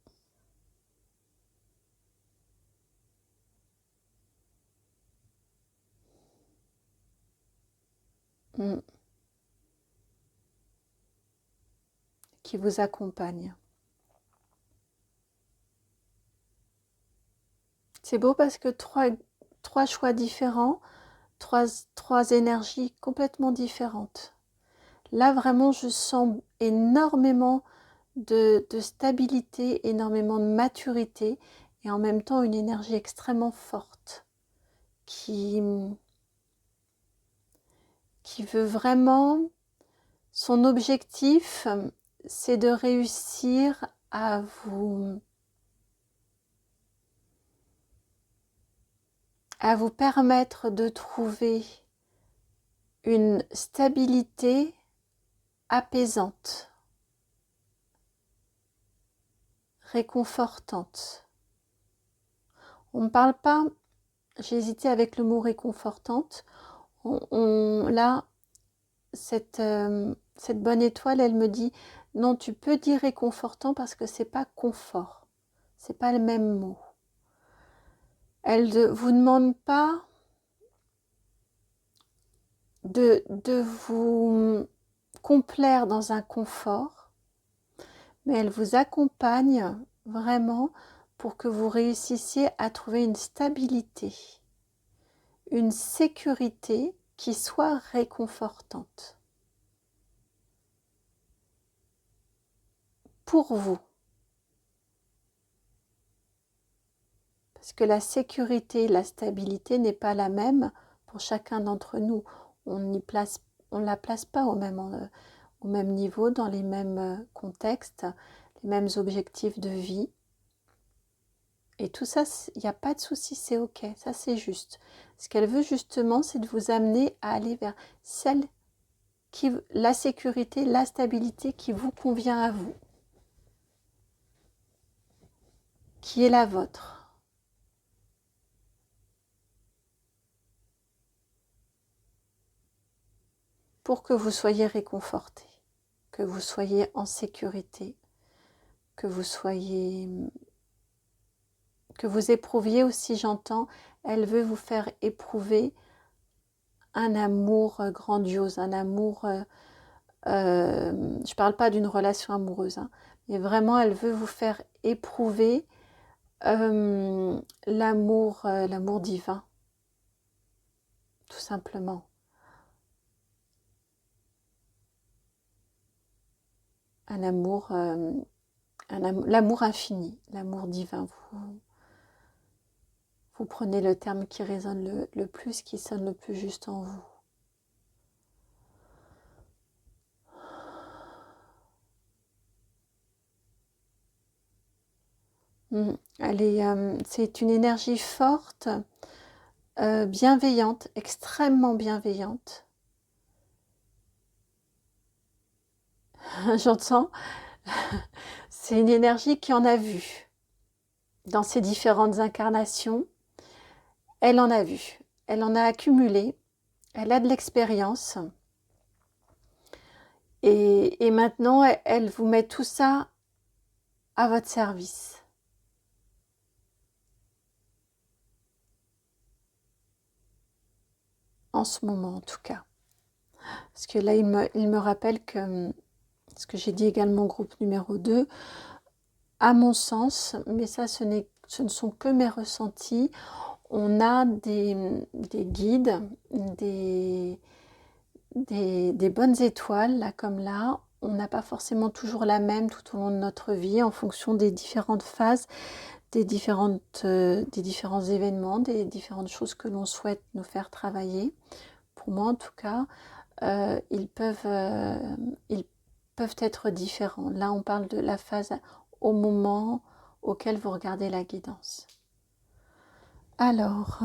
Qui vous accompagne. C'est beau parce que trois choix différents, trois énergies complètement différentes. Là, vraiment, je sens énormément de stabilité, énormément de maturité et en même temps une énergie extrêmement forte qui veut vraiment, son objectif, c'est de réussir à vous permettre de trouver une stabilité apaisante, réconfortante. On ne parle pas, j'ai hésité avec le mot réconfortante, là, cette bonne étoile, elle me dit, non, tu peux dire réconfortant parce que c'est pas confort, c'est pas le même mot. Elle ne vous demande pas de vous complaire dans un confort, mais elle vous accompagne vraiment pour que vous réussissiez à trouver une stabilité, une sécurité qui soit réconfortante pour vous. Parce que la sécurité, la stabilité n'est pas la même pour chacun d'entre nous. On ne la place pas au même niveau, dans les mêmes contextes, les mêmes objectifs de vie. Et tout ça, il n'y a pas de souci, c'est ok, ça c'est juste. Ce qu'elle veut justement, c'est de vous amener à aller vers la sécurité, la stabilité qui vous convient à vous, qui est la vôtre. Pour que vous soyez réconforté, que vous soyez en sécurité, que vous éprouviez aussi, j'entends, elle veut vous faire éprouver un amour grandiose, un amour, je ne parle pas d'une relation amoureuse, hein, mais vraiment elle veut vous faire éprouver l'amour divin, tout simplement. L'amour infini, l'amour divin. Vous prenez le terme qui résonne le plus, qui sonne le plus juste en vous. C'est une énergie forte, bienveillante, extrêmement bienveillante. J'entends, c'est une énergie qui en a vu dans ses différentes incarnations. Elle en a vu, elle en a accumulé, elle a de l'expérience. Et maintenant, elle vous met tout ça à votre service. En ce moment, en tout cas. Parce que là, il me rappelle que, ce que j'ai dit également au groupe numéro 2, à mon sens, mais ça, ce ne sont que mes ressentis, on a des guides, des bonnes étoiles, là comme là. On n'a pas forcément toujours la même tout au long de notre vie, en fonction des différentes phases, des différents événements, des différentes choses que l'on souhaite nous faire travailler. Pour moi, en tout cas, ils peuvent être différents. Là, on parle de la phase au moment auquel vous regardez la guidance. Alors,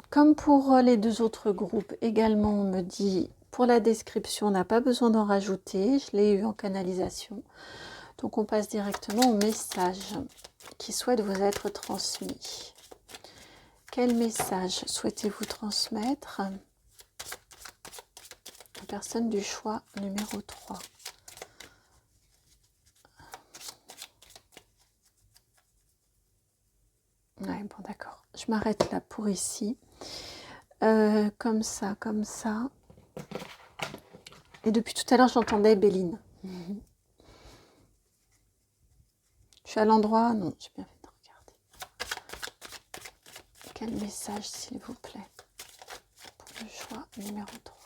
comme pour les deux autres groupes, également, on me dit, pour la description, on n'a pas besoin d'en rajouter, je l'ai eu en canalisation. Donc, on passe directement au message qui souhaite vous être transmis. Quel message souhaitez-vous transmettre ? La personne du choix numéro 3. Ouais, bon, d'accord. Je m'arrête là pour ici. Comme ça, comme ça. Et depuis tout à l'heure, j'entendais Béline. Je suis à l'endroit. Non, j'ai bien fait de regarder. Quel message, s'il vous plaît, pour le choix numéro 3.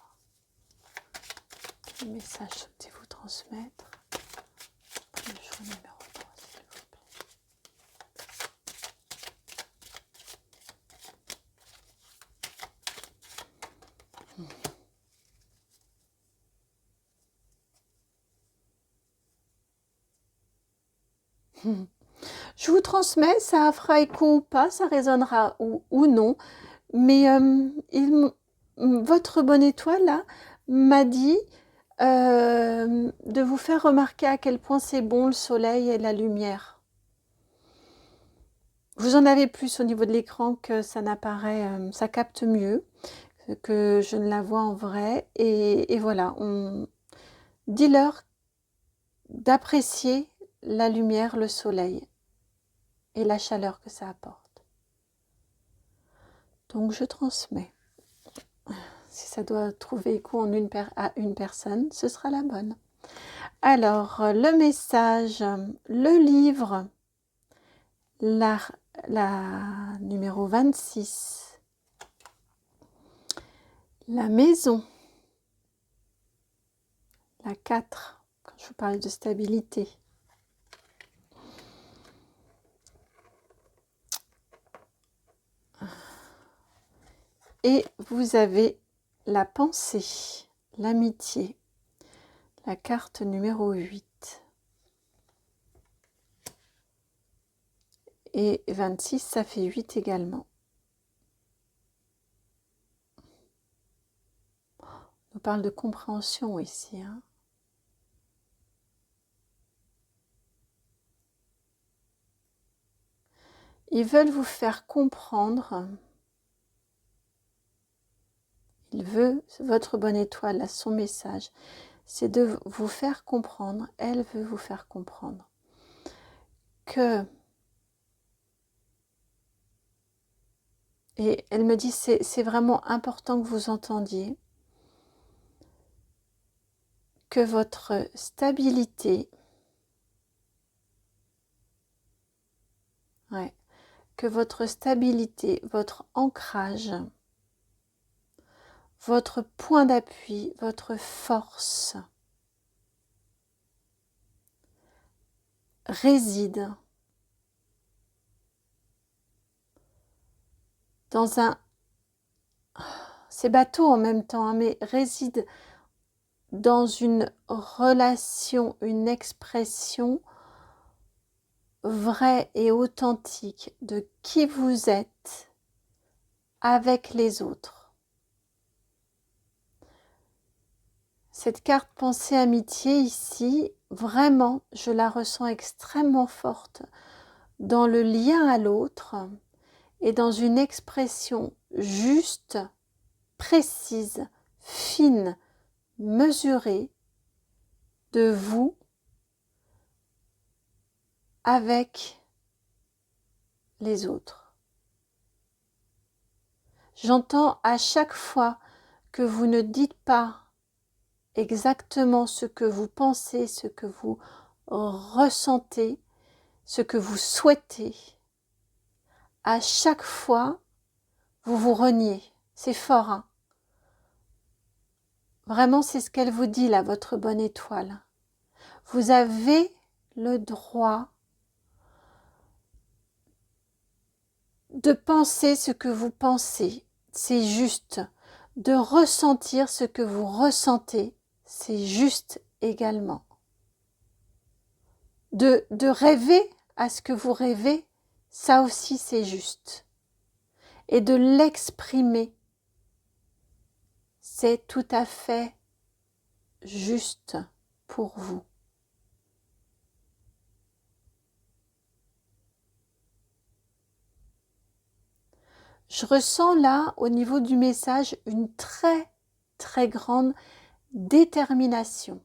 Quel message souhaitez-vous transmettre pour le choix numéro 3, s'il vous plaît. Je vous transmets, ça fera écho ou pas, ça résonnera ou non, mais votre bonne étoile là m'a dit de vous faire remarquer à quel point c'est bon le soleil et la lumière. Vous en avez plus au niveau de l'écran, que ça n'apparaît, ça capte mieux, que je ne la vois en vrai, et voilà, dis-leur d'apprécier la lumière, le soleil et la chaleur que ça apporte. Donc je transmets. Si ça doit trouver écho à une personne, ce sera la bonne. Alors, le message, le livre, la numéro 26, la maison, la 4, quand je vous parlais de stabilité. Et vous avez la pensée, l'amitié, la carte numéro 8. Et 26, ça fait 8 également. On parle de compréhension ici. Hein. Ils veulent vous faire comprendre. Il veut, votre bonne étoile, là, son message, c'est de vous faire comprendre, elle veut vous faire comprendre que, et elle me dit, c'est vraiment important que vous entendiez, que votre stabilité, votre ancrage, votre point d'appui, votre force réside dans un... C'est bateau en même temps, hein, mais réside dans une relation, une expression vraie et authentique de qui vous êtes avec les autres. Cette carte pensée amitié ici, vraiment, je la ressens extrêmement forte dans le lien à l'autre et dans une expression juste, précise, fine, mesurée de vous avec les autres. J'entends à chaque fois que vous ne dites pas exactement ce que vous pensez, ce que vous ressentez, ce que vous souhaitez. À chaque fois, vous vous reniez. C'est fort, hein? Vraiment, c'est ce qu'elle vous dit là, votre bonne étoile. Vous avez le droit de penser ce que vous pensez, c'est juste. De ressentir ce que vous ressentez, c'est juste également. De rêver à ce que vous rêvez, ça aussi c'est juste. Et de l'exprimer, c'est tout à fait juste pour vous. Je ressens là, au niveau du message, une très, très grande détermination.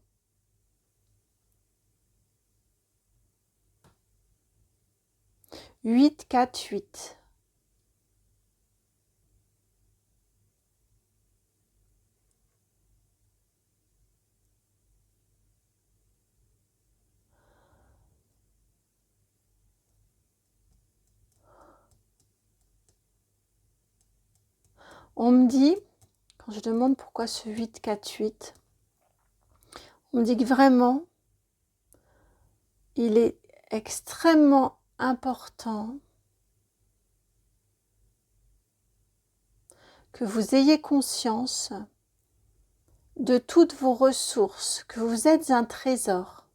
Huit, 4, 8. On me dit, quand je demande pourquoi ce 8, 4, 8, on me dit que vraiment, il est extrêmement important que vous ayez conscience de toutes vos ressources, que vous êtes un trésor.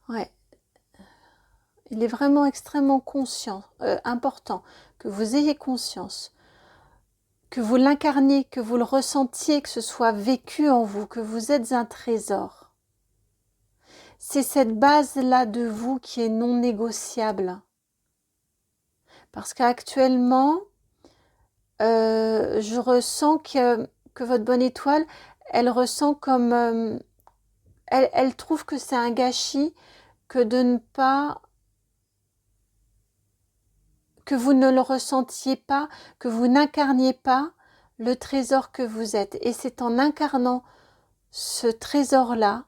Ouais. Il est vraiment extrêmement important que vous ayez conscience, que vous l'incarniez, que vous le ressentiez, que ce soit vécu en vous, que vous êtes un trésor. C'est cette base-là de vous qui est non négociable. Parce qu'actuellement, je ressens que votre bonne étoile, elle ressent comme... elle trouve que c'est un gâchis que de ne pas que vous ne le ressentiez pas, que vous n'incarniez pas le trésor que vous êtes. Et c'est en incarnant ce trésor-là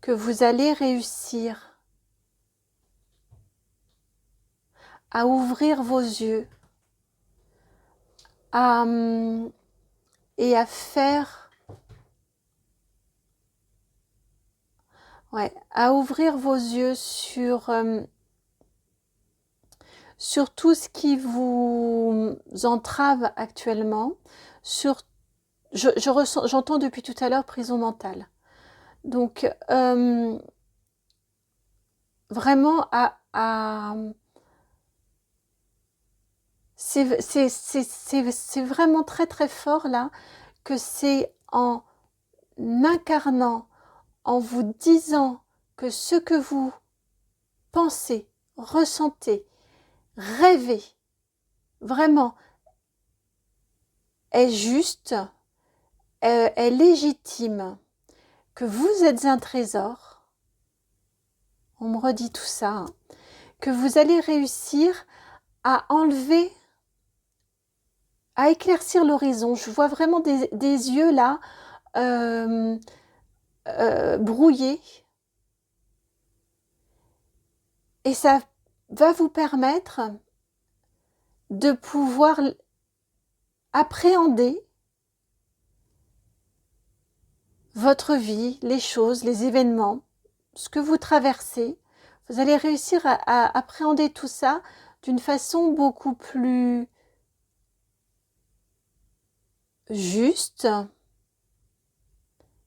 que vous allez réussir à ouvrir vos yeux et à faire, à ouvrir vos yeux sur tout ce qui vous entrave actuellement, j'entends depuis tout à l'heure prison mentale. Donc, vraiment, c'est vraiment très très fort là, que c'est en incarnant, en vous disant que ce que vous pensez, ressentez, rêvez, vraiment, est juste, est légitime, que vous êtes un trésor, on me redit tout ça, hein, que vous allez réussir à enlever, à éclaircir l'horizon. Je vois vraiment des yeux là, brouillés, et ça va vous permettre de pouvoir appréhender votre vie, les choses, les événements, ce que vous traversez. Vous allez réussir à appréhender tout ça d'une façon beaucoup plus juste,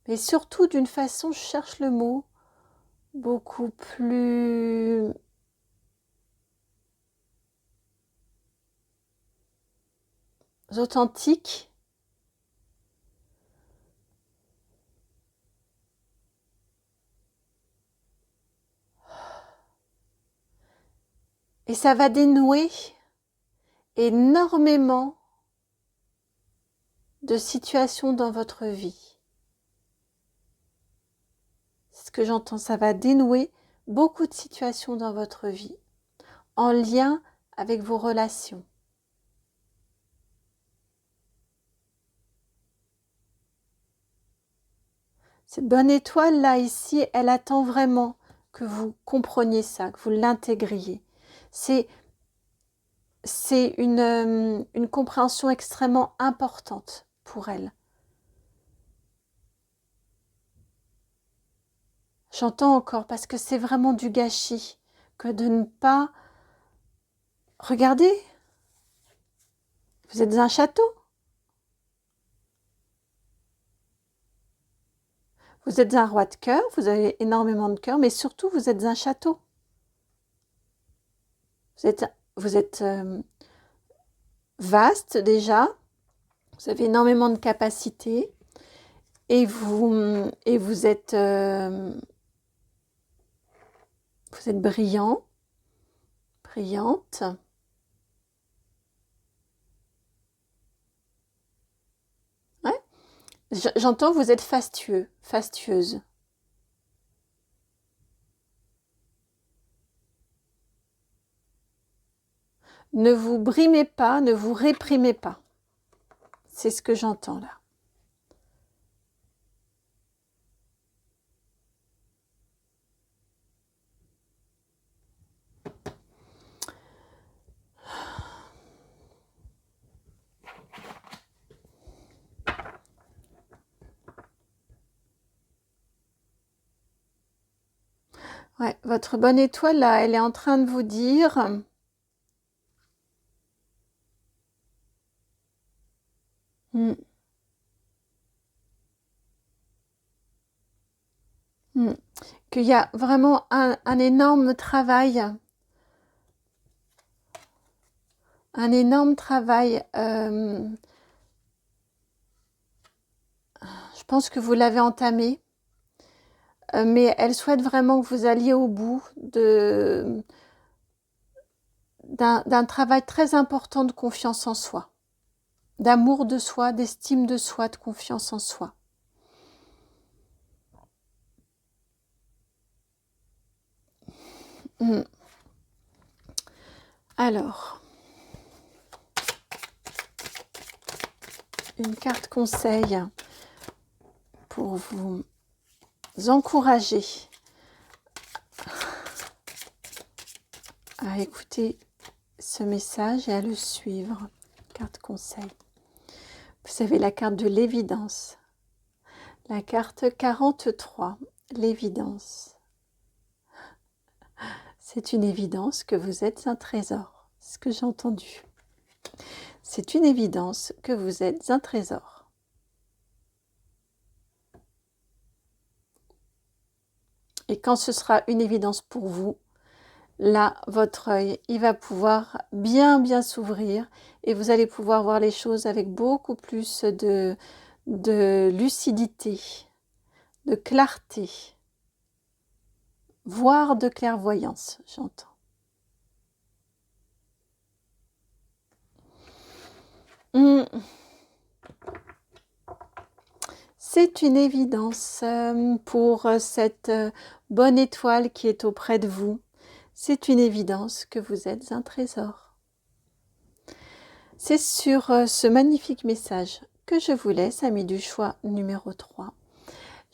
mais surtout d'une façon, je cherche le mot, beaucoup plus authentique. Et ça va dénouer énormément de situations dans votre vie. C'est ce que j'entends, ça va dénouer beaucoup de situations dans votre vie, en lien avec vos relations. Cette bonne étoile là, ici, elle attend vraiment que vous compreniez ça, que vous l'intégriez. C'est une compréhension extrêmement importante pour elle. J'entends encore parce que c'est vraiment du gâchis que de ne pas... Regardez, vous êtes un château. Vous êtes un roi de cœur, vous avez énormément de cœur, mais surtout vous êtes un château. Vous êtes vaste déjà, vous avez énormément de capacités et vous êtes brillant, brillante. Ouais. J'entends vous êtes fastueux, fastueuse. Ne vous brimez pas, ne vous réprimez pas. C'est ce que j'entends là. Ouais, votre bonne étoile là, elle est en train de vous dire qu'il y a vraiment un énorme travail, je pense que vous l'avez entamé, mais elle souhaite vraiment que vous alliez au bout d'un travail très important de confiance en soi, d'amour de soi, d'estime de soi, de confiance en soi. Alors, une carte conseil pour vous encourager à écouter ce message et à le suivre. Carte conseil. Vous avez la carte de l'évidence. La carte 43, l'évidence. C'est une évidence que vous êtes un trésor. C'est ce que j'ai entendu. C'est une évidence que vous êtes un trésor. Et quand ce sera une évidence pour vous, là, votre œil, il va pouvoir bien s'ouvrir et vous allez pouvoir voir les choses avec beaucoup plus de lucidité, de clarté, voire de clairvoyance, j'entends. C'est une évidence pour cette bonne étoile qui est auprès de vous. C'est une évidence que vous êtes un trésor. C'est sur ce magnifique message que je vous laisse, amis du choix numéro 3.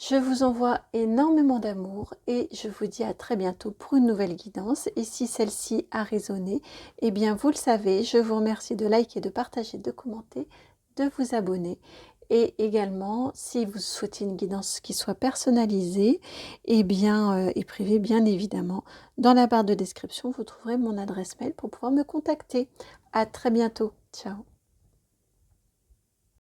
Je vous envoie énormément d'amour et je vous dis à très bientôt pour une nouvelle guidance. Et si celle-ci a résonné, eh bien vous le savez, je vous remercie de liker, de partager, de commenter, de vous abonner. Et également, si vous souhaitez une guidance qui soit personnalisée et privée, bien évidemment, dans la barre de description, vous trouverez mon adresse mail pour pouvoir me contacter. À très bientôt. Ciao.